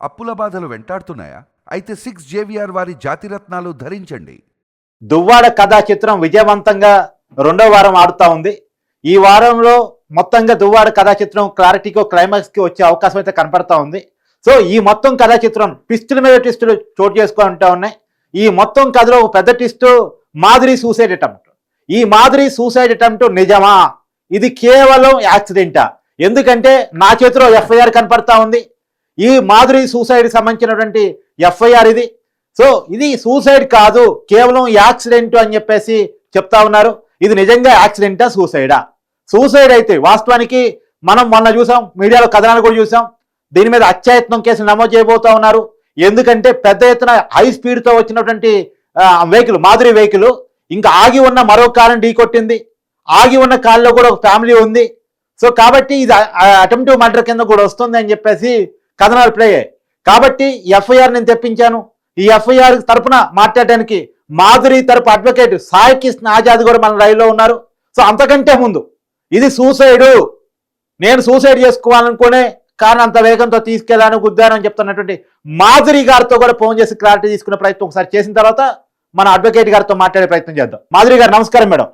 అప్పుల బాధలు వెంటాడుతున్నాయా? అయితే 6 JVR వారి జాతిరత్నాలు ధరించండి. దువ్వాడ కథా చిత్రం విజయవంతంగా రెండో వారం ఆడుతా ఉంది. ఈ వారంలో మొత్తంగా దువ్వాడ కథా చిత్రం క్లారిటీకి క్లైమాక్స్కి వచ్చే అవకాశం అయితే కనపడతా ఉంది. సో ఈ మొత్తం కథా చిత్రం ట్విస్టుల మీద ట్విస్టులు చోటు చేసుకుంటూ ఉన్నాయి. ఈ మొత్తం కథలో ఒక పెద్ద ట్విస్ట్ మాధురి సూసైడ్ అటెంప్ట్. ఈ మాధురి సూసైడ్ అటెంప్ట్ నిజమా, ఇది కేవలం యాక్సిడెంటా? ఎందుకంటే నా చేతిలో ఎఫ్ఐఆర్ కనపడతా ఉంది. ఈ మాధురి సూసైడ్ సంబంధించినటువంటి ఎఫ్ఐఆర్ ఇది. సో ఇది సూసైడ్ కాదు, కేవలం యాక్సిడెంట్ అని చెప్పేసి చెప్తా ఉన్నారు. ఇది నిజంగా యాక్సిడెంటా సూసైడా? సూసైడ్ అయితే వాస్తవానికి మనం మొన్న చూసాం, మీడియాలో కథనాలు కూడా చూసాం. దీని మీద హత్యాయత్నం కేసులు నమోదు చేయబోతా ఉన్నారు. ఎందుకంటే పెద్ద ఎత్తున హై స్పీడ్తో వచ్చినటువంటి వెహికల్, మాధురి వెహికల్ ఇంకా ఆగి ఉన్న మరో కారుని ఢీకొట్టింది. ఆగి ఉన్న కారులో కూడా ఒక ఫ్యామిలీ ఉంది. సో కాబట్టి ఇది అటెంప్టివ్ మర్డర్ కింద కూడా వస్తుంది అని చెప్పేసి కథనాలు ప్లే అయ్యాయి. కాబట్టి ఎఫ్ఐఆర్ నేను తెప్పించాను. ఈ ఎఫ్ఐఆర్ తరపున మాట్లాడడానికి మాధురి తరపు అడ్వకేట్ సాయి కృష్ణ ఆజాద్ కూడా మన లైవ్లో ఉన్నారు. సో అంతకంటే ముందు ఇది సూసైడు, నేను సూసైడ్ చేసుకోవాలనుకునే కారణం అంత వేగంతో తీసుకెళ్లాను గుద్దానని చెప్తున్నటువంటి మాధురి గారితో కూడా ఫోన్ చేసి క్లారిటీ తీసుకునే ప్రయత్నం ఒకసారి చేసిన తర్వాత మన అడ్వకేట్ గారితో మాట్లాడే ప్రయత్నం చేద్దాం. మాధురి గారు నమస్కారం మేడం.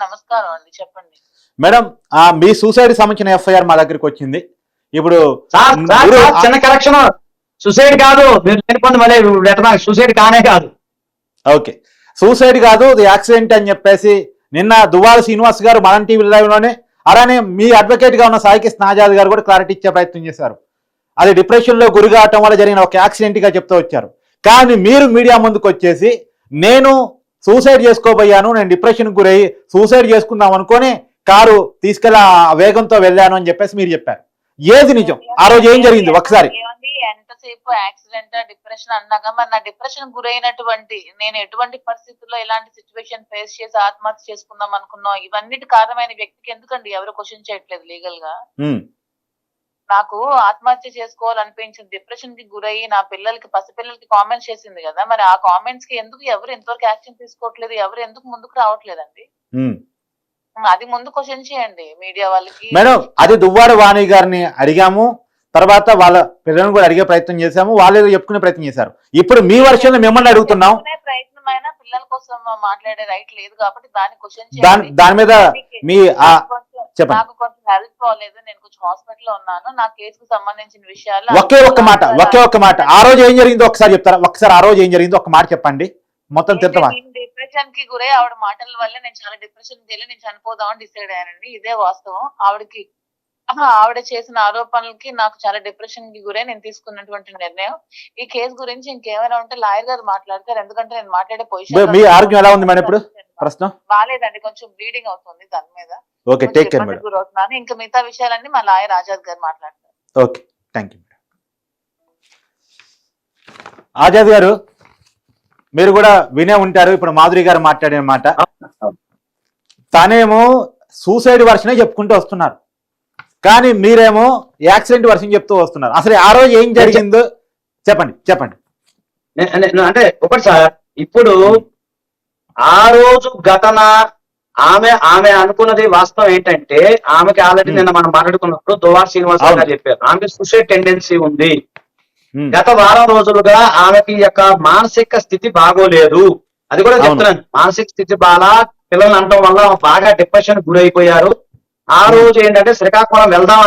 నమస్కారం అండి, చెప్పండి మేడం. మీ సూసైడ్ సంబంధించిన ఎఫ్ఐఆర్ మా దగ్గరికి వచ్చింది. ఇప్పుడు చిన్న కరెక్షన్, సూసైడ్ కాదు, సూసైడ్ కానే కాదు. ఓకే, సూసైడ్ కాదు, ఇది యాక్సిడెంట్ అని చెప్పేసి నిన్న దువ్వాడ శ్రీనివాస్ గారు మన టీవీ లైవ్లోనే, అలానే మీ అడ్వకేట్ గా ఉన్న సాయి కృష్ణ ఆజాద్ గారు కూడా క్లారిటీ ఇచ్చే ప్రయత్నం చేశారు. అది డిప్రెషన్ లో గురి కావటం వల్ల జరిగిన ఒక యాక్సిడెంట్ గా చెప్తూ వచ్చారు. కానీ మీరు మీడియా ముందుకు వచ్చేసి నేను సూసైడ్ చేసుకోబోయాను, నేను డిప్రెషన్ గురయ్యి సూసైడ్ చేసుకుందాం అనుకొని కారు తీసుకెళ్ళి వేగంతో వెళ్ళాను అని చెప్పేసి మీరు చెప్పారు. ఏది నిజం? ఆ రోజు ఏం జరిగింది ఒకసారి? ఎంతసేపు యాక్సిడెంట్ డిప్రెషన్ అన్నాక మరి నా డిప్రెషన్ గురైనటువంటి నేను ఎటువంటి పరిస్థితుల్లో ఎలాంటి సిచ్యువేషన్ ఫేస్ చేసి ఆత్మహత్య చేసుకుందాం అనుకున్నాం, ఇవన్నిటి కారణమైన వ్యక్తికి ఎందుకండి ఎవరు క్వశ్చన్ చేయట్లేదు లీగల్ గా? నాకు ఆత్మహత్య చేసుకోవాలనిపించింది, డిప్రెషన్ కి గురయ్యి నా పసిపిల్లలకి కామెంట్స్ చేసింది కదా, మరి ఆ కామెంట్స్ కి ఎందుకు ఎవరు ఇంతవరకు యాక్షన్ తీసుకోవట్లేదు, ఎవరు ఎందుకు ముందుకు రావట్లేదండి? అది ముందు క్వశ్చన్ చేయండి మీడియా వాళ్ళకి. మేడం, అది దువ్వాడ వాణి గారిని అడిగాము, తర్వాత వాళ్ళ పిల్లలను కూడా అడిగే ప్రయత్నం చేశాము, వాళ్ళు చెప్పుకునే ప్రయత్నం చేశారు. ఇప్పుడు మీ వర్షన్ మిమ్మల్ని అడుగుతున్నాం. ప్రయత్నమైనా పిల్లల కోసం మాట్లాడే రైట్ లేదు కాబట్టి దాని క్వశ్చన్ దాని మీద మీ నాకు కొంచెం హెల్ప్ అవ్వలేదు, నేను కొంచెం హాస్పిటల్ ఉన్నాను, నా కేసుకు సంబంధించిన విషయాలు ఒకే ఒక్క మాట ఆ రోజు ఏం జరిగిందో ఒకసారి చెప్తారా? ఒకసారి ఆ రోజు ఏం జరిగిందో ఒక మాట చెప్పండి, మొత్తం తిడతామా. డిప్రెషన్ కి గురై ఆవిడ మాటల వల్ల నేను చాలా డిప్రెషన్ వెళ్ళి నేను చనిపోదామని డిసైడ్ అయ్యానండి. ఇదే వాస్తవం. ఆవిడ చేసిన ఆరోపణలకి నాకు చాలా డిప్రెషన్ కి గురై నేను తీసుకున్నటువంటి నిర్ణయం. ఈ కేసు గురించి ఇంకేమైనా ఉంటే లాయర్ గారు మాట్లాడతారు, ఎందుకంటే నేను మాట్లాడే పొజిషన్. మీ ఆరోగ్యం ఎలా ఉంది మేడం ఇప్పుడు? ప్రశ్న బాలేదండి, కొంచెం బ్లీడింగ్ అవుతుంది దాని మీద. Okay, take care madam. గురవుతున్నాను. ఇంకా మిగతా విషయాలన్నీ మా లాయర్ ఆజాద్ గారు మాట్లాడతారు. Okay, thank you. ఆజాద్ గారు, మీరు కూడా వినే ఉంటారు ఇప్పుడు మాధురి గారు మాట్లాడిన మాట. తనేమో సూసైడ్ వర్షనే చెప్పుకుంటూ వస్తున్నారు, కానీ మీరేమో యాక్సిడెంట్ వర్షన్ చెప్తూ వస్తున్నారు. అసలు ఆ రోజు ఏం జరిగిందో చెప్పండి. అంటే ఒకటి సార్, ఇప్పుడు ఆ రోజు ఘటన ఆమె అనుకున్నది వాస్తవం ఏంటంటే, ఆమెకి ఆల్రెడీ నిన్న మనం మాట్లాడుకున్నప్పుడు దువ్వాడ శ్రీనివాస్ గారు చెప్పారు, ఆమెకి సూసైడ్ టెండెన్సీ ఉంది. గత వారం రోజులుగా ఆమెకి యొక్క మానసిక స్థితి బాగోలేదు. అది కూడా చెప్తున్నాను, మానసిక స్థితి బాగా పిల్లల్ని అనటం వల్ల బాగా డిప్రెషన్ గురైపోయారు. ఆ రోజు ఏంటంటే శ్రీకాకుళం వెళ్దాం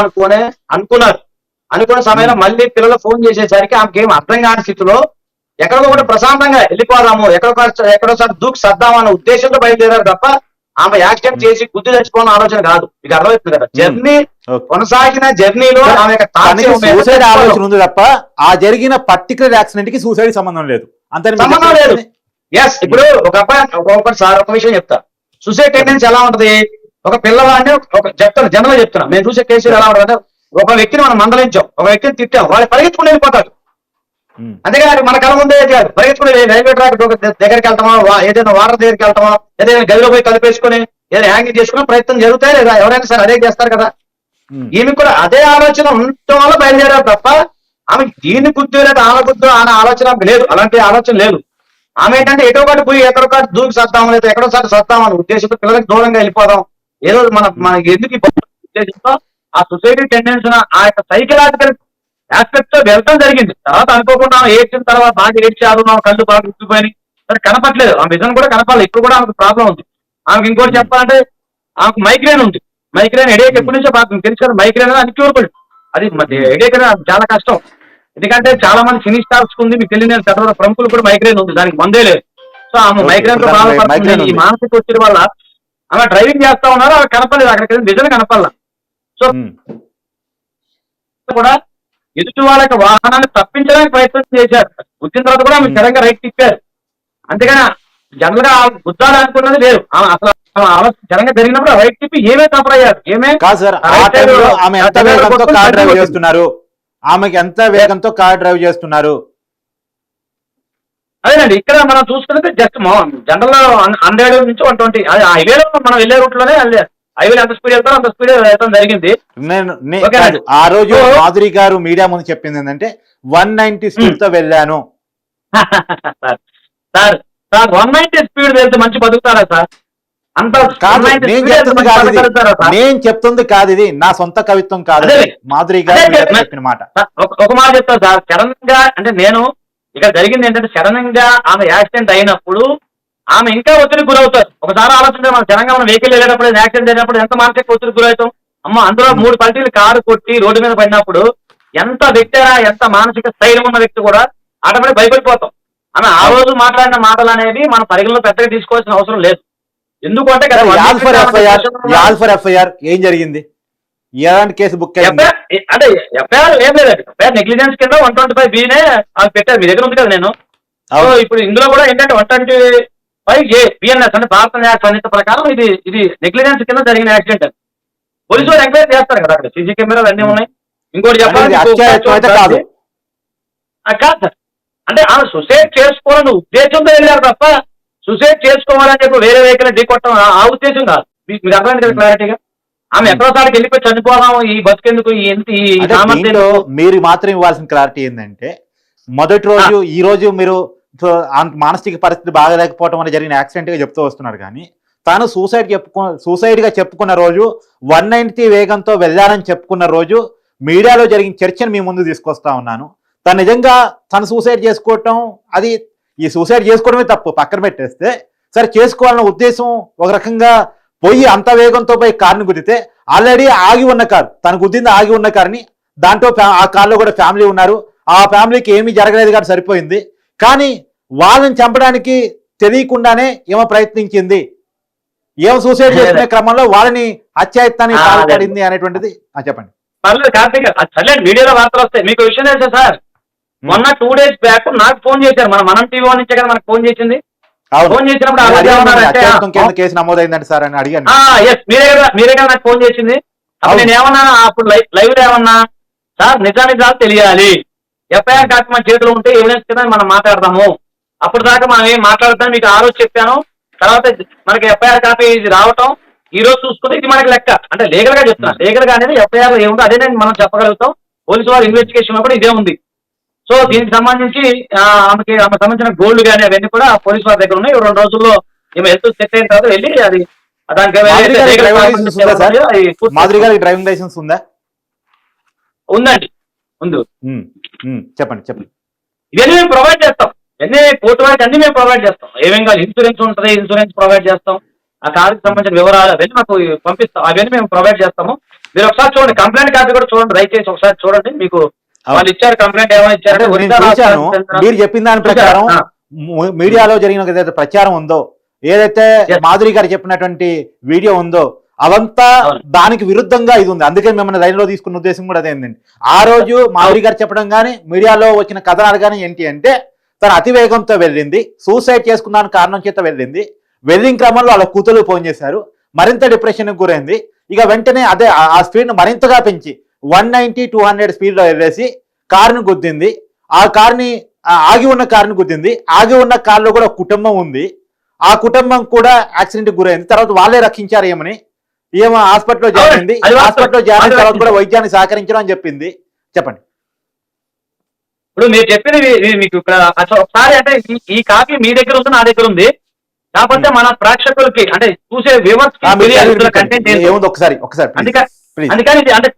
అనుకున్న సమయంలో మళ్ళీ పిల్లలు ఫోన్ చేసేసరికి ఆమెకి ఏం అర్థం కాని స్థితిలో ఎక్కడికో కూడా ప్రశాంతంగా వెళ్ళిపోదాము, ఎక్కడోసారి దూకి సర్దాం అన్న ఉద్దేశంతో బయలుదేరారు తప్ప ఆమె యాక్సిడెంట్ చేసి గుర్తు తెచ్చుకోవాలని ఆలోచన కాదు. మీకు అర్థమవుతుంది కదా, జర్నీ కొనసాగిన జర్నీలో ఆమె సూసైడ్ ఆలోచన ఉంది తప్ప ఆ జరిగిన పర్టికులర్ యాక్సిడెంట్ కి సూసైడ్ సంబంధం లేదు. సంబంధం లేదు. ఎస్, ఇప్పుడు ఒక అబ్బాయి సార్ ఒక విషయం చెప్తా, సూసైడ్ టెండెన్సీ ఎలా ఉంటది? ఒక పిల్లవాడిని జనరల్ చెప్తున్నా, నేను చూసే కేసులు ఎలా ఉంటుందంటే, ఒక వ్యక్తిని మనం మందలించాం, ఒక వ్యక్తిని తిట్టాం, వాళ్ళు పరిగెత్తుకుని వెళ్ళిపోతారు. అంతేగాని మన కళ ముందే పరిగెత్తుకుని రైల్వే ట్రాక్ దగ్గరికి వెళ్తామా, ఏదైనా వాటర్ దగ్గరికి వెళ్తామా, ఏదైనా గదిలో పోయి కలిపేసుకుని ఏదైనా హ్యాంగింగ్ చేసుకునే ప్రయత్నం జరుగుతాయి లేదా? ఎవరైనా సరే అదే చేస్తారు కదా. ఈమె కూడా అదే ఆలోచన ఉండటం వల్ల బయలుదేరారు తప్ప ఆమె దీన్ని గుర్తు లేదు, ఆమె గుర్తు అనే ఆలోచన లేదు, అలాంటి ఆలోచన లేదు. ఆమె ఏంటంటే ఎటో ఒకటి పోయి ఎక్కడొకటి దూకి సత్తాం, లేదా ఎక్కడోసారి సత్తాం అనే ఉద్దేశంతో పిల్లలకి దూరంగా వెళ్ళిపోదాం, ఏదో మనకి ఎందుకు ఉద్దేశంతో ఆ సొసైటీ టెండెన్సీ ఆ యొక్క సైకలాజికల్ ఆస్పెక్ట్ తో వెళ్ళటం జరిగింది. తర్వాత అనుకోకుండా ఏడ్చిన తర్వాత బాగా ఏడ్చారు, నా కళ్ళు బాగా ఉప్పిపోయి సరే కనపట్లేదు, ఆ విజన్ కూడా కనపాలి. ఇప్పుడు కూడా ఆమెకు ప్రాబ్లం ఉంది. ఆమెకు ఇంకోటి చెప్పాలంటే ఆమెకు మైగ్రేన్ ఉంది. మైగ్రేన్ హెడేక్ ఎప్పటి నుంచో బాగా తెలుసు కదా, మైగ్రేన్ అనేది అన్క్యూరబుల్. అది హెడేక్ అనేది చాలా కష్టం. ఎందుకంటే చాలా మంది సినీ స్టార్స్ ఉంది, మీకు తెలియని పెద్ద ప్రముఖులు కూడా మైగ్రేన్ ఉంది, దానికి మందే లేదు. సో ఆమె మైగ్రేన్ తో బాధపడుతుంది. ఈ మానసిక ఒత్తిడి వల్ల ఆమె డ్రైవింగ్ చేస్తా ఉన్నారు, ఆమె కనపడలేదు, అక్కడికి విజన్ కనపడాల. సో కూడా ఎదుటి వాళ్ళకి వాహనాన్ని తప్పించడానికి ప్రయత్నం చేశారు. వచ్చిన తర్వాత కూడా ఆమె సడన్గా రైట్ తిప్పారు. అంతేగాని జనరల్ గా గుద్దాలి అనుకున్నది లేదు. అసలు జనంగా జరిగినప్పుడు రైట్ తిప్పి ఏమే తప్పయ్యారు. ఏమే కాదు సార్, ఆ టైంలో ఆమె ఎంత వేగంతో కార్ డ్రైవ్ చేస్తున్నారు, ఆమెకి ఎంత వేగంతో కార్ డ్రైవ్ చేస్తున్నారు? అదేనండి, ఇక్కడ మనం చూసుకుంటే జస్ట్ జనరల్ 100 నుంచి 120 హైవేలో మనం వెళ్ళే రూట్ లోనే హైవేలో ఎంత స్పీడ్ వెళ్తారో అంత స్పీడ్ వెళ్ళడం జరిగింది. ఆ రోజు మాధురి గారు మీడియా ముందు చెప్పింది ఏంటంటే 190 స్పీడ్ తో వెళ్ళాను. సార్ 190 స్పీడ్ వెళ్తే మంచి బతుకుతారా సార్? అంత కాదు, నేను చెప్తుంది కాదు, ఇది నా సొంత కవిత్వం కాదు, మాధురి గారు చెప్పిన మాట. ఒక మాట చెప్తాను సార్, సడన్ గా అంటే నేను ఇక్కడ జరిగింది ఏంటంటే సడన్ గా ఆమె యాక్సిడెంట్ అయినప్పుడు ఆమె ఇంకా ఒత్తిడికి గురవుతారు. ఒకసారి ఆలోచన మన జనంగా మనం వెహికల్ వెళ్ళేటప్పుడు యాక్సిడెంట్ అయినప్పుడు ఎంత మానసిక ఒత్తిడికి గురవుతాం అమ్మ. అందులో 3 పల్టీలు కారు కొట్టి రోడ్డు మీద పడినప్పుడు ఎంత వ్యక్తి అయినా, ఎంత మానసిక స్థైర్యం ఉన్న వ్యక్తి కూడా ఆటోమేటిక్ భయపడిపోతాం. ఆమె ఆ రోజు మాట్లాడిన మాటలు అనేవి మన పరిగణలో పెద్దగా తీసుకోవాల్సిన అవసరం లేదు. ఎందుకంటే ఎఫ్ఐఆర్ ఏం జరిగింది, ఎలాంటి కేసు బుక్ అంటే ఎఫ్ఐఆర్ ఏం లేదండి. ఎఫ్ఐఆర్ నెగ్లిజెన్స్ కింద 125B అది పెట్టారు, మీ దగ్గర ఉంది కదా. నేను ఇప్పుడు ఇందులో కూడా ఏంటంటే 125A బిఎన్ఎస్ అంటే భారత న్యాయ సంహిత ప్రకారం ఇది నెగ్లిజెన్స్ కింద జరిగిన యాక్సిడెంట్. పోలీసు వాళ్ళు ఎంక్వైరీ చేస్తారు కదా, అక్కడ సీసీ కెమెరాలు అన్నీ ఉన్నాయి. ఇంకోటి చెప్పాలి కాదు సార్, అంటే ఆమె సూసైడ్ చేసుకోవాలని ఉద్దేశంతో వెళ్ళారు తప్ప సూసైడ్ చేసుకోవాలని చెప్పి వేరే వెహికల్ ఢీకొట్టడం ఆ ఉద్దేశం కాదు. మీకు అర్థమైంది కదా క్లారిటీగా. ఆమె ఎక్కడోసారికి వెళ్ళిపోయి చనిపోదాం, ఈ బతుకెందుకు, మీరు మాత్రం ఇవ్వాల్సిన క్లారిటీ ఏంటంటే మొదటి రోజు ఈ రోజు మీరు మానసిక పరిస్థితి బాగలేకపోవడం వల్ల జరిగిన యాక్సిడెంట్ గా చెప్తూ వస్తున్నారు, కానీ తాను సూసైడ్ గా చెప్పుకున్న రోజు 190 వేగంతో వెళ్ళాలని చెప్పుకున్న రోజు మీడియాలో జరిగిన చర్చను మీ ముందు తీసుకొస్తా ఉన్నాను. తను నిజంగా తను సూసైడ్ చేసుకోవటం, అది ఈ సూసైడ్ చేసుకోవడమే తప్పు పక్కన పెట్టేస్తే, సరే చేసుకోవాలన్న ఉద్దేశం ఒక రకంగా పోయి అంత వేగంతో పోయి కారుని గుద్దితే ఆల్రెడీ ఆగి ఉన్న కారు, తను గుద్దింది ఆగి ఉన్న కారుని, దాంట్లో ఆ కార్లో కూడా ఫ్యామిలీ ఉన్నారు, ఆ ఫ్యామిలీకి ఏమీ జరగలేదు కాబట్టి సరిపోయింది. కానీ వాళ్ళని చంపడానికి తెలియకుండానే ఏమో ప్రయత్నించింది, ఏమో సూసైడ్ చేసుకునే క్రమంలో వాళ్ళని హత్యాయత్నానికి పాల్పడింది అనేటువంటిది చెప్పండి. పర్లేదు కార్తీక్, సర్లేదు మీడియాలో వార్తలు వస్తాయి. మీకు విషయం తెలుసా సార్, మొన్న 2 days బ్యాక్ నాకు ఫోన్ చేశారు, మనం టీవీ నుంచే కదా మనకు ఫోన్ చేసింది. ఫోన్ చేసినప్పుడు కేసు నమోదైందంటే సార్ అని అడిగాను. మీరే కదా నాకు ఫోన్ చేసింది. అప్పుడు నేను ఏమన్నా, అప్పుడు లైవ్ లో ఏమన్నా, సార్ నిజాలు తెలియాలి, ఎఫ్ఐఆర్ కాపీ మన చేతిలో ఉంటే ఎవిడెన్స్ కింద మనం మాట్లాడదాము, అప్పుడు దాకా మనం ఏం మాట్లాడతాం మీకు ఆ రోజు చెప్పాను. తర్వాత మనకి ఎఫ్ఐఆర్ కాపీ ఇది రావటం ఈ రోజు చూసుకుంటే ఇది మనకి లెక్క, అంటే లీగల్ గా చెప్తున్నా, లీగల్ గా అనేది ఎఫ్ఐఆర్ ఏముందో అదే మనం చెప్పగలుగుతాం. పోలీసు వారి ఇన్వెస్టిగేషన్ లో కూడా ఇదే ఉంది. సో దీనికి సంబంధించి ఆమెకి సంబంధించిన గోల్డ్ కానీ అవన్నీ కూడా పోలీసు వారి దగ్గర ఉన్నాయి. 2 రోజుల్లో ఈమె హెల్త్ సెట్ అయిన తర్వాత వెళ్ళి అది మాధురి గారికి డ్రైవింగ్ లైసెన్స్ ఉందా? ఉందండి, ఉంది. చెప్పండి. ఇవన్నీ మేము ప్రొవైడ్ చేస్తాం, ఇవన్నీ కోర్టు వారికి అన్ని మేము ప్రొవైడ్ చేస్తాం. ఏమేం కాదు, ఇన్సూరెన్స్ ఉంటుంది, ఇన్సూరెన్స్ ప్రొవైడ్ చేస్తాం. ఆ కారుకి సంబంధించిన వివరాలు అవన్నీ మాకు పంపిస్తాం, అవన్నీ మేము ప్రొవైడ్ చేస్తాము. మీరు ఒకసారి చూడండి, కంప్లైంట్ కాపీ కూడా చూడండి, దయచేసి ఒకసారి చూడండి. మీకు వాళ్ళు ఇచ్చారు కంప్లైంట్, ఏమైనా ఇచ్చారు. మీరు చెప్పిన దాని ప్రకారం మీడియాలో జరిగిన ప్రచారం ఉందో, ఏదైతే మాధురి గారు చెప్పినటువంటి వీడియో ఉందో, అవంతా దానికి విరుద్ధంగా ఇది ఉంది. అందుకే మిమ్మల్ని లైన్ లో తీసుకున్న ఉద్దేశం కూడా అదేందండి. ఆ రోజు మాధురి గారు చెప్పడం కానీ మీడియాలో వచ్చిన కథనాలు కానీ ఏంటి అంటే, తను అతి వేగంతో వెళ్ళింది, సూసైడ్ చేసుకున్నాను కారణం చేత వెళ్ళింది, వెళ్ళిన క్రమంలో వాళ్ళ కూతురు ఫోన్ చేశారు, మరింత డిప్రెషన్కి గురైంది. ఇక వెంటనే అదే ఆ స్పీడ్ మరింతగా పెంచి 190-200 స్పీడ్లో వెళ్ళేసి కారుని గుద్దింది. ఆ కారుని ఆగి ఉన్న కారుని గుద్దింది. ఆగి ఉన్న కారులో కూడా కుటుంబం ఉంది, ఆ కుటుంబం కూడా యాక్సిడెంట్కి గురైంది. తర్వాత వాళ్ళే రక్షించారు ఏమని, ఏమో హాస్పిటల్లో జాయిన్ అయింది, హాస్పిటల్లో జాయిన్ అయిన తర్వాత కూడా వైద్యాన్ని సహకరించడం అని చెప్పింది. చెప్పండి. ఇప్పుడు మీరు చెప్పింది మీకు ఒకసారి అంటే ఈ కాపీ మీ దగ్గర ఉంది, నా దగ్గర ఉంది. కాకపోతే మన ప్రేక్షకులకి అంటే చూసే వ్యూవర్స్ కంటెంట్ ఏముంది ఒకసారి అందుకని అంటే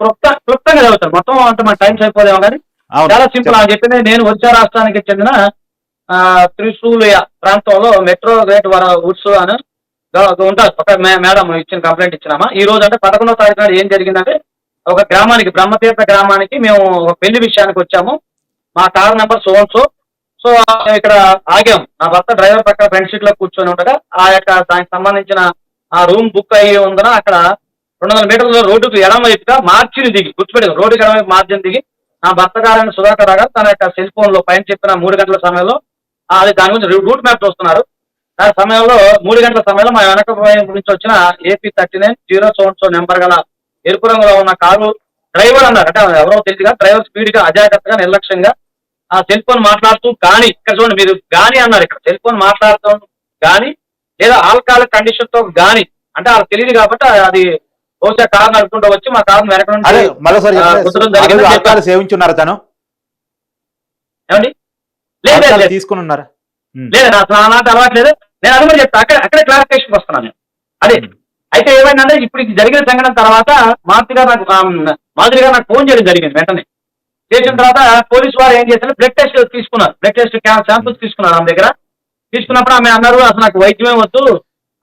క్లుప్తంగా చదువుతారు, మొత్తం అంత మన టైం సరిపోదేమో కానీ అవును, చాలా సింపుల్. అని చెప్పింది నేను ఒరిస్సా రాష్ట్రానికి చెందిన త్రిశూలియ ప్రాంతంలో మెట్రో రేట్ వుడ్స్ అని ఉంటారు. ఒక మేడం ఇచ్చిన కంప్లైంట్ ఇచ్చినామా. ఈ రోజు అంటే 11వ తారీఖు నాడు ఏం జరిగిందంటే ఒక గ్రామానికి, బ్రహ్మతీర్థ గ్రామానికి మేము ఒక పెళ్లి విషయానికి వచ్చాము. మా కార్ నెంబర్ సో సో ఇక్కడ ఆగాం. నా భర్త డ్రైవర్ పక్కన ఫ్రంట్ సీట్ లో కూర్చొని ఉండగా ఆ యొక్క దానికి సంబంధించిన ఆ రూమ్ బుక్ అయ్యి ఉందన అక్కడ 200 మీటర్ల రోడ్డుకు ఎడమ వైపుగా మార్జిన్ దిగి, గుర్తుపెట్టి రోడ్డుకి ఎడమ వైపు మార్జిన్ దిగి నా భర్త గారైన సుధాకర్ గారు తన యొక్క సెల్ ఫోన్ లో పైన చెప్పిన 3 గంటల సమయంలో అది దాని గురించి రూట్ మ్యాప్ చూస్తున్నారు. ఆ సమయంలో 3 గంటల సమయంలో మా వెనక నుంచి వచ్చిన AP 39 నెంబర్ గల ఎరుపు రంగులో ఉన్న కారు డ్రైవర్ అన్నారు. అంటే ఎవరో తెలియదుగా డ్రైవర్ స్పీడ్ గా అజాగ్రత్తగా నిర్లక్ష్యంగా ఆ సెల్ ఫోన్ మాట్లాడుతూ కానీ, ఇక్కడ చూడండి మీరు గాని అన్నారు, ఇక్కడ సెల్ ఫోన్ మాట్లాడుతూ కానీ లేదా ఆల్కహాలిక్ కండిషన్ తో గాని, అంటే వాళ్ళకి తెలియదు కాబట్టి అది బహుశా కారు నడుపుకుంటూ వచ్చి మా కారు వెనక నుంచి సేవించున్నారు తను ఏమండి? లేదు తీసుకుని ఉన్నారా? లేదు, అసలు అలాంటి అలవాట్లేదు. నేను అది కూడా చెప్తా, అక్కడే క్లారిఫికేషన్ వస్తున్నాను నేను. అదే అయితే ఏమైందంటే ఇప్పుడు ఇది జరిగిన సంఘటన తర్వాత మాధురి గారు నాకు ఫోన్ చేయడం జరిగింది. వెంటనే చేసిన తర్వాత పోలీసు వారు ఏం చేశారు, బ్లడ్ టెస్ట్ తీసుకున్నారు. బ్లడ్ టెస్ట్ శాంపుల్స్ తీసుకున్నారు ఆమె దగ్గర. తీసుకున్నప్పుడు ఆమె అన్నారు అసలు నాకు వైద్యమే వద్దు,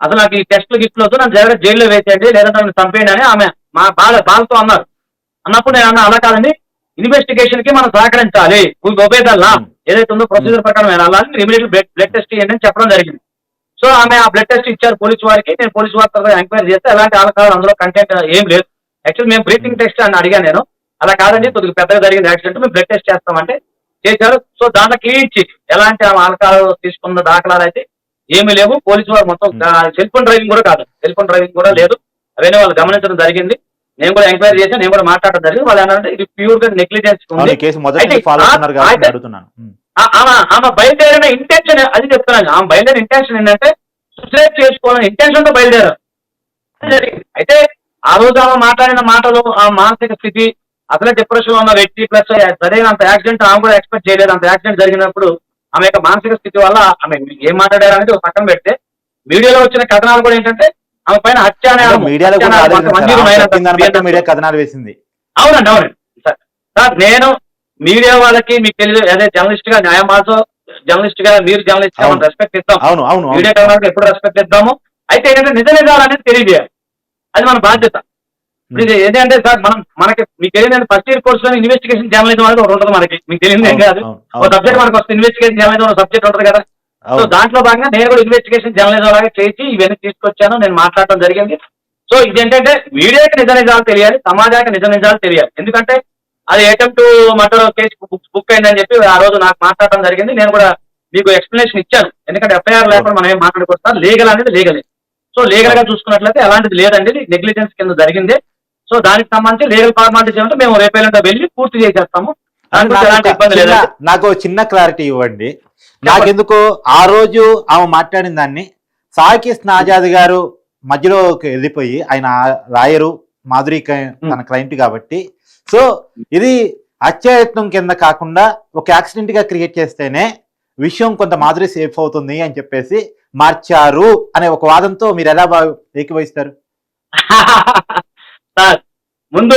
అసలు నాకు ఈ టెస్ట్లు గిట్లు వద్దు, నన్ను డైరెక్ట్ జైల్లో వేసేయండి లేదంటే నన్ను చంపేయండి అని ఆమె మా బాధతో అన్నారు. అన్నప్పుడు నేను అన్నా అలా కాదండి, ఇన్వెస్టిగేషన్ కి మనం సహకరించాలి, ఒబేదల్లా ఏదైతే ఉందో ప్రొసీజర్ ప్రకారం వెళ్ళాలని ఇమీడియట్ బ్లడ్ టెస్ట్ చేయండి అని చెప్పడం జరిగింది. సో ఆమె ఆ బ్లడ్ టెస్ట్ ఇచ్చారు పోలీసు వారికి. నేను పోలీసు వారి తర్వాత ఎంక్వైరీ చేస్తే ఎలాంటి ఆల్కహాల్ అందులో కంటెంట్ ఏం లేదు. యాక్చువల్ మేము బ్రీతింగ్ టెస్ట్ అని అడిగాను నేను. అలా కాదండి, కొద్దిగా పెద్దగా జరిగింది యాక్సిడెంట్, మేము బ్లడ్ టెస్ట్ చేస్తామంటే చేశారు. సో దాంట్లో క్లియర్ ఇచ్చి ఎలాంటి ఆల్కహాల్ తీసుకున్న దాఖలాలు అయితే ఏమీ లేవు. పోలీసు వారు మొత్తం సెల్ ఫోన్ డ్రైవింగ్ కూడా కాదు, సెల్ ఫోన్ డ్రైవింగ్ కూడా లేదు. అవన్నీ వాళ్ళు గమనించడం జరిగింది. నేను కూడా ఎంక్వైరీ చేసి నేను కూడా మాట్లాడడం జరిగింది. వాళ్ళు ఏంటంటే ఇది ప్యూర్ గా నెగ్లిజెన్స్ ఆమె బయలుదేరిన ఇంటెన్షన్ అది చెప్తున్నాను. ఆమె బయలుదేరిన ఇంటెన్షన్ ఏంటంటే సూసైడ్ చేసుకోవాలని ఇంటెన్షన్ తో బయలుదేరారు. అయితే ఆ రోజు ఆమె మాట్లాడిన మాటలు, ఆ మానసిక స్థితి, అసలే డిప్రెషన్ ఉన్న వ్యక్తి ప్లస్ సరైన అంత యాక్సిడెంట్ ఆమె కూడా ఎక్స్పెక్ట్ చేయలేదు. అంత యాక్సిడెంట్ జరిగినప్పుడు ఆమె యొక్క మానసిక స్థితి వల్ల ఆమె ఏం మాట్లాడారు అనేది ఒక పక్కన పెడితే మీడియాలో వచ్చిన కథనాలు కూడా ఏంటంటే ఆమె పైన హత్య అనే కథనాలు వేసింది. అవునండి సార్, నేను మీడియా వాళ్ళకి మీకు తెలియదు, అదే జర్నలిస్ట్ గా న్యాయం ఆల్సో జర్నలిస్ట్ గా మీరు జర్నలిస్ట్ గా రెస్పెక్ట్ ఇస్తాం. మీడియా కథనాలకు ఎప్పుడు రెస్పెక్ట్ ఇద్దాము. అయితే ఏంటంటే నిజ నిజాలు అనేది తెలియజేయాలి, అది మన బాధ్యత. ఇది ఏంటంటే సార్ మనకి మీకు తెలియదు, ఫస్ట్ ఇయర్ కోర్స్ లో ఇన్వెస్టిగేషన్ జర్నలిజం అనేది ఒకటి ఉంటుంది మనకి. మీకు తెలియదు ఏం కాదు, ఒక సబ్జెక్ట్ మనకు వస్తుంది, ఇన్వెస్టిగేషన్ జర్నలిజం ఒక సబ్జెక్ట్ ఉంటుంది కదా. సో దాంట్లో భాగంగా నేను కూడా ఇన్వెస్టిగేషన్ జర్నలిజం లాగా చేసి ఇవన్నీ తీసుకొచ్చాను, నేను మాట్లాడటం జరిగింది. సో ఇదేంటంటే మీడియాకి నిజ నిజాలు తెలియాలి, సమాజానికి నిజ నిజాలు తెలియాలి. ఎందుకంటే అది అటెంప్ట్ మర్డర్ కేసు బుక్ అయిందని చెప్పి ఆ రోజు నాకు మాట్లాడటం జరిగింది. నేను కూడా మీకు ఎక్స్ప్లెనేషన్ ఇచ్చాను. ఎందుకంటే ఎఫ్ఐఆర్ లేకుండా మనం ఏం మాట్లాడుకొస్తాం, లీగల్ అనేది లీగలే. సో లీగల్ గా చూసుకున్నట్లయితే అలాంటిది లేదండి, నెగ్లిజెన్స్ కింద జరిగింది. సో దానికి సంబంధించి లీగల్ ఫార్మాలిటీస్ ఏమంటే మేము రేపేళ్ళంటే వెళ్ళి పూర్తి చేసేస్తాము. ఇబ్బంది లేదు. నాకు చిన్న క్లారిటీ ఇవ్వండి. నాకెందుకు ఆ రోజు ఆమె మాట్లాడిన దాన్ని సాకిస్ నాజాద్ గారు మధ్యలో వెళ్ళిపోయి, ఆయన లాయరు, మాధురి తన క్లయింట్ కాబట్టి, సో ఇది హత్యాయత్నం కింద కాకుండా ఒక యాక్సిడెంట్ గా క్రియేట్ చేస్తేనే విషయం కొంత మాధురి సేఫ్ అవుతుంది అని చెప్పేసి మార్చారు అనే ఒక వాదంతో మీరు ఎలా ఏకీభవిస్తారు? సార్, ముందు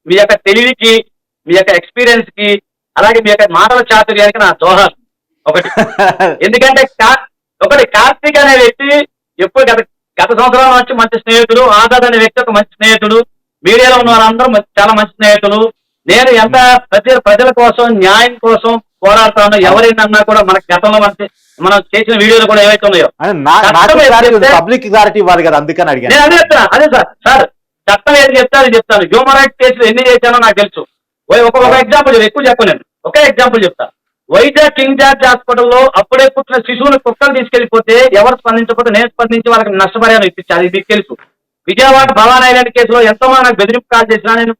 మీ యొక్క తెలివికి, మీ యొక్క ఎక్స్పీరియన్స్ కి, అలాగే మీ యొక్క మాటల చాతుర్యానికి నా జోహార్. ఒకటి ఎందుకంటే కార్తీక్ అనే వ్యక్తి ఎప్పుడు గత సంవత్సరాల నుంచి మంచి స్నేహితుడు, ఆజాద్ అనే వ్యక్తి ఒక మంచి స్నేహితుడు, మీడియాలో ఉన్న వాళ్ళందరూ చాలా మంచి స్నేహితులు. నేను ఎంత ప్రజల కోసం న్యాయం కోసం పోరాడుతాను. ఎవరైనా కూడా మనకి గతంలో మనం చేసిన వీడియోలు కూడా ఏవైతే ఉన్నాయో పబ్లిక్ క్లారిటీ ఇవ్వాలి కదా, అందుకని అడిగాను. నేను అదే చెప్తాను. అదే సార్ చట్టం ఏది చెప్తే అది చెప్తాను. హ్యూమన్ రైట్స్ కేసులు ఎన్ని చేశానో నాకు తెలుసు. ఒక ఎగ్జాంపుల్ ఎక్కువ చెప్పను నేను, ఒకే ఎగ్జాంపుల్ చెప్తా. వైజాగ్ కింగ్ జార్జ్ హాస్పిటల్లో అప్పుడే పుట్టిన శిశువుని కుక్కలు తీసుకెళ్లిపోతే ఎవరు స్పందించకపోతే నేను స్పందించి వాళ్ళకి నష్టపరిహారం ఇప్పించాను. ఇది మీకు తెలుసు. విజయవాడ భవాన్ ఐలాండ్ కేసులో ఎంతోమంది నాకు బెదిరింపు కాల్ చేసినా నేను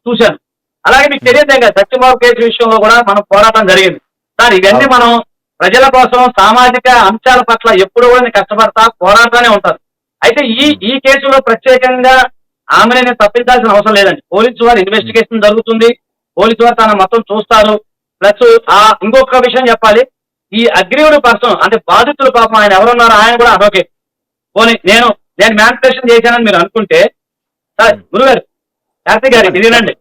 చూశాను. అలాగే మీకు తెలియదు కదా, సత్యబాబు కేసు విషయంలో కూడా మనం పోరాటం జరిగింది. సార్ ఇవన్నీ మనం ప్రజల కోసం సామాజిక అంశాల పట్ల ఎప్పుడు కూడా కష్టపడతా పోరాడుతూనే ఉంటారు. అయితే ఈ కేసులో ప్రత్యేకంగా ఆమెను నేను తప్పించాల్సిన అవసరం లేదండి. పోలీసు వారు ఇన్వెస్టిగేషన్ జరుగుతుంది, పోలీసు వారు తన మొత్తం చూస్తారు. ప్లస్ ఇంకొక విషయం చెప్పాలి, ఈ అగ్రీవ్డ్ పర్సన్ అంటే బాధితులు పాపం ఆయన ఎవరున్నారో ఆయన కూడా అదొకే పోనీ నేను మ్యానిపులేషన్ చేశానని మీరు అనుకుంటే, సార్ గురుగారు కార్తీక్ గారు ఇదేనండి,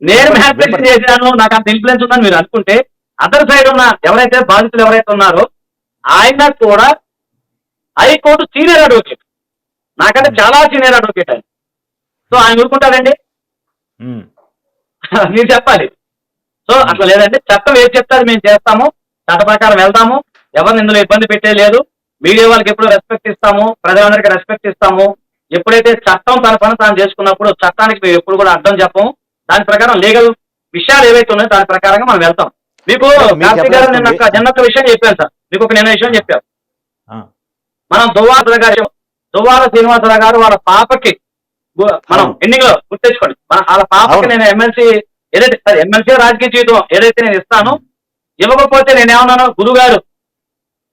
నేను మ్యానిపులేషన్ చేశాను, నాకు అంత ఇన్ఫ్లుయెన్స్ ఉందని మీరు అనుకుంటే, అదర్ సైడ్ ఉన్న ఎవరైతే బాధితులు ఎవరైతే ఉన్నారో ఆయన కూడా హైకోర్టు సీనియర్ అడ్వకేట్, నాకంటే చాలా సీనియర్ అడ్వకేట్ ఆయన. సో ఆయన ఊరుకుంటారండి? మీరు చెప్పాలి. సో అట్లా లేదండి, చట్టం ఏది చెప్తే అది మేము చేస్తాము, చట్ట ప్రకారం వెళ్తాము, ఎవరిని ఇందులో ఇబ్బంది పెట్టే లేదు. మీడియా వాళ్ళకి ఎప్పుడు రెస్పెక్ట్ ఇస్తాము, ప్రజలందరికీ రెస్పెక్ట్ ఇస్తాము. ఎప్పుడైతే చట్టం తన పని తాను చేసుకున్నప్పుడు చట్టానికి మేము ఎప్పుడు కూడా అర్థం చెప్పము. దాని ప్రకారం లీగల్ విషయాలు ఏవైతే ఉన్నాయో దాని ప్రకారంగా మనం వెళ్తాం. మీకు కార్తీక్ గారు నిన్న ఒక విషయం చెప్పాను సార్, మీకు ఒక నిన్న విషయం చెప్పారు. మనం దువ్వాల శ్రీనివాసరావు గారు వాళ్ళ పాపకి మనం ఎన్నికలో గుర్తించుకోండి, వాళ్ళ పాపకి నేను ఎమ్మెల్సీ ఏదైతే ఎమ్మెల్సీ రాజకీయ జీవితం ఏదైతే నేను ఇస్తాను, ఇవ్వకపోతే నేనేమన్నాను, గురువు గారు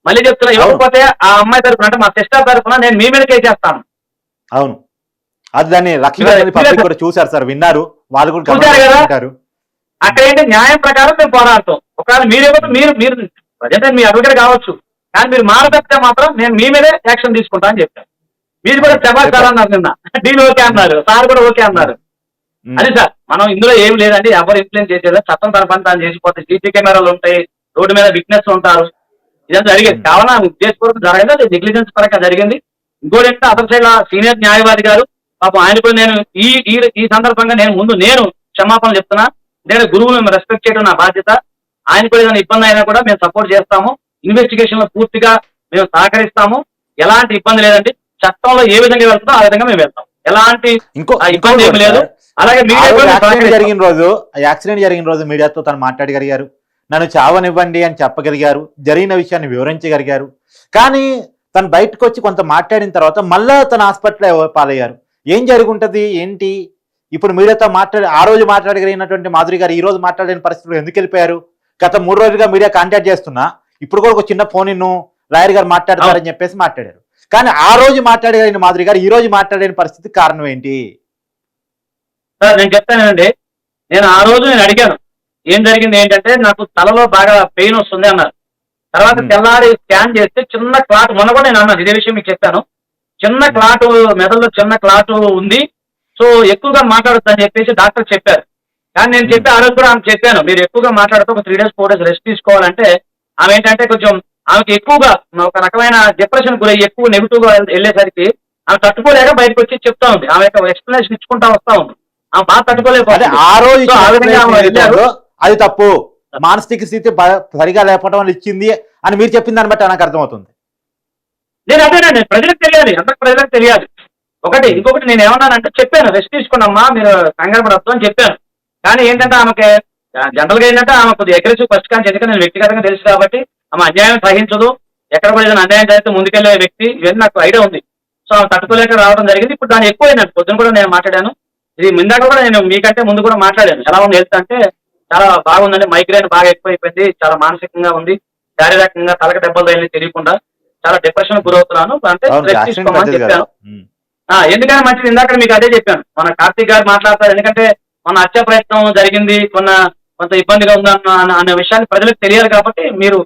మళ్ళీ చెప్తున్నా, ఇవ్వకపోతే ఆ అమ్మాయి తరఫున అంటే మా సిస్టర్ తరఫున నేను మీ మీద చేస్తాను. అవును, అది దాన్ని లక్ష్మీ కూడా చూశారు సార్, విన్నారు వాళ్ళు కూడా చూశారు కదా. అక్కడ ఏంటి న్యాయం ప్రకారం మేము పోరాడతాం. ఒకవేళ మీరు ప్రజెంట్ మీ అడ్వకేట్ కావచ్చు, కానీ మీరు మారదప్పితే మాత్రం నేను మీ మీదే యాక్షన్ తీసుకుంటా అని చెప్పాను. మీరు కూడా శబాష్ సార్ అన్నారు నిన్న, డీల్ ఓకే అన్నారు, సార్ కూడా ఓకే అన్నారు. అది సార్ మనం ఇందులో ఏం లేదండి, ఎవరు ఇన్ఫ్లుయెన్స్ చేసేది చట్టం తన పని తాను చేసిపోతే, సీసీ కెమెరాలు ఉంటాయి, రోడ్డు మీద విట్నెస్ ఉంటారు, ఇదంతా జరిగింది. కావాలా ఉద్దేశపూర్వకం జరగదు, అది నెగ్లిజెన్స్ పరంగా జరిగింది. ఇంకోటి ఏంటంటే అతని సైడ్ సీనియర్ న్యాయవాది గారు పాపం ఆయన కూడా నేను ఈ సందర్భంగా నేను క్షమాపణలు చెప్తున్నా. నేను గురువులను రెస్పెక్ట్ చేయడం నా బాధ్యత. ఆయన కూడా ఏదైనా ఇబ్బంది అయినా కూడా మేము సపోర్ట్ చేస్తాము, ఇన్వెస్టిగేషన్ లో పూర్తిగా మేము సహకరిస్తాము, ఎలాంటి ఇబ్బంది లేదండి. చట్టంలో ఏ విధంగా వెళ్తుందో ఆ విధంగా మేము వెళ్తాం, ఎలాంటి ఇబ్బంది ఏమి లేదు. అలాగే యాక్సిడెంట్ జరిగిన రోజు మీడియాతో తను మాట్లాడగలిగారు, నన్ను చావనివ్వండి అని చెప్పగలిగారు, జరిగిన విషయాన్ని వివరించగలిగారు. కానీ తను బయటకు వచ్చి కొంత మాట్లాడిన తర్వాత మళ్ళా తన హాస్పిటల్ పాలయ్యారు. ఏం జరుగుంటది ఏంటి? ఇప్పుడు మీడియాతో ఆ రోజు మాట్లాడగలిగినటువంటి మాధురి గారు ఈ రోజు మాట్లాడిన పరిస్థితులు ఎందుకు వెళ్ళిపోయారు? గత 3 రోజులుగా మీడియా కాంటాక్ట్ చేస్తున్నా, ఇప్పుడు కూడా ఒక చిన్న ఫోన్ రాయర్ గారు మాట్లాడతారని చెప్పేసి మాట్లాడారు. కానీ ఆ రోజు మాట్లాడగలిగిన మాధురి గారు ఈ రోజు మాట్లాడిన పరిస్థితి కారణం ఏంటి? సార్ నేను చెప్తానండి, నేను ఆ రోజు అడిగాను ఏం జరిగింది ఏంటంటే, నాకు తలలో బాగా పెయిన్ వస్తుంది అన్నారు. తర్వాత తెల్లారి స్కాన్ చేస్తే చిన్న క్లాట్, మొన్న కూడా నేను అన్నాను ఇదే విషయం మీకు చెప్పాను, చిన్న క్లాట్ మెదడులో చిన్న క్లాట్ ఉంది, సో ఎక్కువగా మాట్లాడొద్దు అని చెప్పేసి డాక్టర్ చెప్పారు. కానీ నేను చెప్పి ఆ రోజు కూడా ఆమె చెప్పాను, మీరు ఎక్కువగా మాట్లాడుతూ ఒక 3 days 4 days రెస్ట్ తీసుకోవాలంటే, ఆమె ఏంటంటే కొంచెం ఆమెకి ఎక్కువగా ఒక రకమైన డిప్రెషన్ గురై ఎక్కువ నెగిటివ్ గా వెళ్ళేసరికి ఆమె తట్టుకోలేక బయటకు వచ్చి చెప్తా ఉంది, ఆమె యొక్క ఎక్స్ప్లెనేషన్ ఇచ్చుకుంటా వస్తా ఉంది. ఆమె బాగా తట్టుకోలేకపోతే అది తప్పు, మానసిక స్థితి సరిగా లేకపోవడం వల్ల ఇచ్చింది అని మీరు చెప్పిన దాన్ని బట్టి నాకు అర్థమవుతుంది. నేను అదేనండి, ప్రజలకు తెలియాలి, అందరికి ప్రజలకు తెలియాలి. ఒకటి ఇంకొకటి నేను ఏమన్నానంటే చెప్పాను, రెస్ట్ తీసుకున్నమ్మా మీరు కంగారు పడద్దు అని చెప్పాను. కానీ ఏంటంటే ఆమెకి జనరల్ గా ఏంటంటే ఆమె కొద్దిగా అగ్రెసివ్ ఫస్ట్ కానీ ఎందుకంటే నేను వ్యక్తిగతంగా తెలుసు కాబట్టి ఆమె అన్యాయం సహించదు, ఎక్కడ కూడా ఏదైనా అన్యాయం జరిగితే ముందుకెళ్లే వ్యక్తి, ఇవన్నీ నాకు ఐడియా ఉంది. సో ఆమె తట్టుకోలేక రావడం జరిగింది. ఇప్పుడు దాని ఎక్కువ అయినట్టు పొద్దున కూడా నేను మాట్లాడాను, ఇది ముందాక కూడా నేను మీకంటే ముందు కూడా మాట్లాడాను. ఎలా ఉంది హెల్త్ అంటే చాలా బాగుందండి, మైగ్రేన్ బాగా ఎక్కువైపోయింది, చాలా మానసికంగా ఉంది, శారీరకంగా తలక దెబ్బలు తగిలి తెలియకుండా చాలా డిప్రెషన్ గురవుతున్నాను, అంటే రెస్ట్ తీసుకోమని చెప్పాను. ఎందుకని మంచిది, ఇందాక మీకు అదే చెప్పాను, మన కార్తీక్ గారు మాట్లాడతారు, ఎందుకంటే మన హత్య ప్రయత్నం జరిగింది, కొంత ఇబ్బందిగా ఉందన్న అనే విషయాన్ని ప్రజలకు తెలియాలి. కాబట్టి మీరు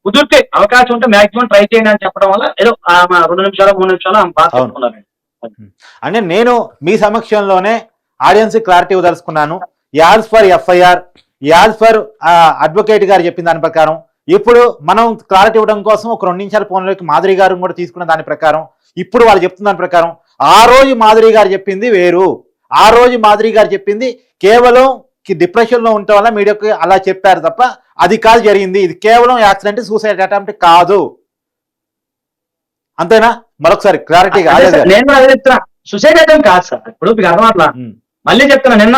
కుదిరితే అవకాశం ఉంటే మాక్సిమం ట్రై చేయండి అని చెప్పడం వల్ల ఏదో 2 నిమిషాలు 3 నిమిషాలు ఆమె బాగా చెప్పుకున్నాను. అంటే నేను మీ సమక్షంలోనే ఆడియన్స్ క్లారిటీ ఇవ్వదలుచుకున్నాను. As per FIR, as per advocate గారు చెప్పిన దాని ప్రకారం, ఇప్పుడు మనం క్లారిటీ ఇవ్వడం కోసం ఒక 2 నిమిషాల ఫోన్లోకి మాధురి గారు కూడా తీసుకున్న దాని ప్రకారం, ఇప్పుడు వాళ్ళు చెప్తున్న దాని ప్రకారం ఆ రోజు మాధురి గారు చెప్పింది వేరు. ఆ రోజు మాధురి గారు చెప్పింది కేవలం డిప్రెషన్ లో ఉండటం వల్ల మీడియాకి అలా చెప్పారు తప్ప అది కాదు జరిగింది, ఇది కేవలం యాక్సిడెంట్, సూసైడ్ అటెంప్ట్ కాదు. అంతేనా? మరొకసారి క్లారిటీగా నేను కూడా అదే చెప్తున్నా, సూసైడ్ అటెంప్ట్ కాదు సార్. ఇప్పుడు మీకు అర్థం అట్లా మళ్ళీ చెప్తున్నా, నిన్న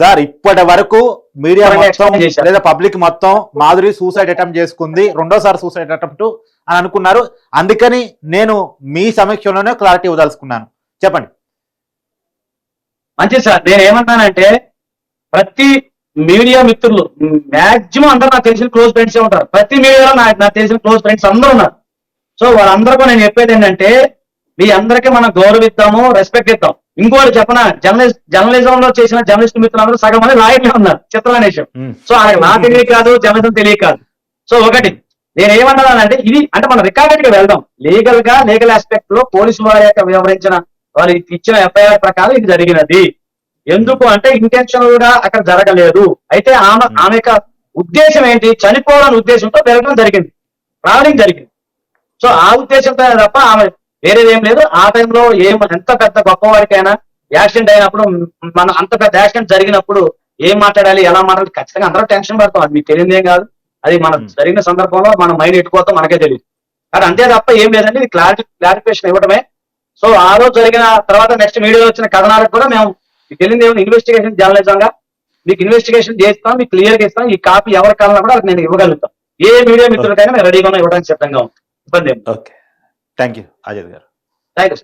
సార్ ఇప్పటి వరకు మీడియా మొత్తం లేదా పబ్లిక్ మొత్తం మాధురి సూసైడ్ అటెంప్ట్ చేసుకుంది, 2వ సారి సూసైడ్ అటెంప్ట్ అని అనుకున్నారు. అందుకని నేను మీ సమీక్షలోనే క్లారిటీ ఇవ్వదలుచుకున్నాను. చెప్పండి. మంచిది సార్, నేను ఏమంటానంటే ప్రతి మీడియా మిత్రులు మాక్సిమం అందరూ నాకు తెలిసిన క్లోజ్ ఫ్రెండ్స్ ఉంటారు, ప్రతి మీడియాలో నాకు తెలిసిన క్లోజ్ ఫ్రెండ్స్ అందరూ ఉన్నారు. సో వాళ్ళందరికీ నేను చెప్పేది ఏంటంటే, మీ అందరికీ మనం గౌరవిస్తాము, రెస్పెక్ట్ ఇస్తాం. ఇంకోటి చెప్పన, జర్నలిజం లో చేసిన జర్నలిస్ట్ మిత్రులందరూ సగం మంది లాయర్లే ఉన్నారు, చిత్రమైన విషయం. సో అలాగే నా తెలియక కాదు, జర్నలిజం తెలియక కాదు. సో ఒకటి నేను ఏమంటున్నానంటే, ఇది అంటే మనం రికార్డెడ్ గా వెళ్దాం, లీగల్ ఆస్పెక్ట్ లో పోలీసు వారి యొక్క వివరించిన వాళ్ళు ఇచ్చిన ఎఫ్ఐఆర్ ప్రకారం ఇది జరిగినది. ఎందుకు అంటే ఇంటెన్షన్ గా అక్కడ జరగలేదు. అయితే ఆమె యొక్క ఉద్దేశం ఏంటి, చనిపోవాలని ఉద్దేశంతో పెరగడం జరిగింది, ట్రావెలింగ్ జరిగింది. సో ఆ ఉద్దేశంతో తప్ప ఆమె వేరేది ఏం లేదు. ఆ టైంలో ఎంత పెద్ద గొప్పవారికైనా యాక్సిడెంట్ అయినప్పుడు, మన అంత పెద్ద యాక్సిడెంట్ జరిగినప్పుడు ఏం మాట్లాడాలి, ఎలా మాట్లాడాలి, ఖచ్చితంగా అందరూ టెన్షన్ పడతాం. అది మీకు తెలియదు ఏం కాదు. అది మన జరిగిన సందర్భంలో మన మైండ్ ఎట్టుకోవద్దాం మనకే తెలియదు. కానీ అంతే తప్ప ఏం లేదండి, ఇది క్లారిఫికేషన్ ఇవ్వడమే. సో ఆ రోజు జరిగిన తర్వాత నెక్స్ట్ మీడియాలో వచ్చిన కథనాలకు కూడా మేము మీకు తెలియదు ఏమైనా ఇన్వెస్టిగేషన్ జర్నలిజం గా మీకు ఇన్వెస్టిగేషన్ చేస్తాం, మీకు క్లియర్ గా ఇస్తాం. ఈ కాపీ ఎవరి కావాలన్నా కూడా నేను ఇవ్వగలుగుతాం. ఏ మీడియా మిత్రులకైనా మేము రెడీగా ఇవ్వడానికి సిద్ధంగా ఉంటాం. ఇబ్బంది ఏమి. ఓకే, థ్యాంక్ యూ అజయ్ గారు. Thank you.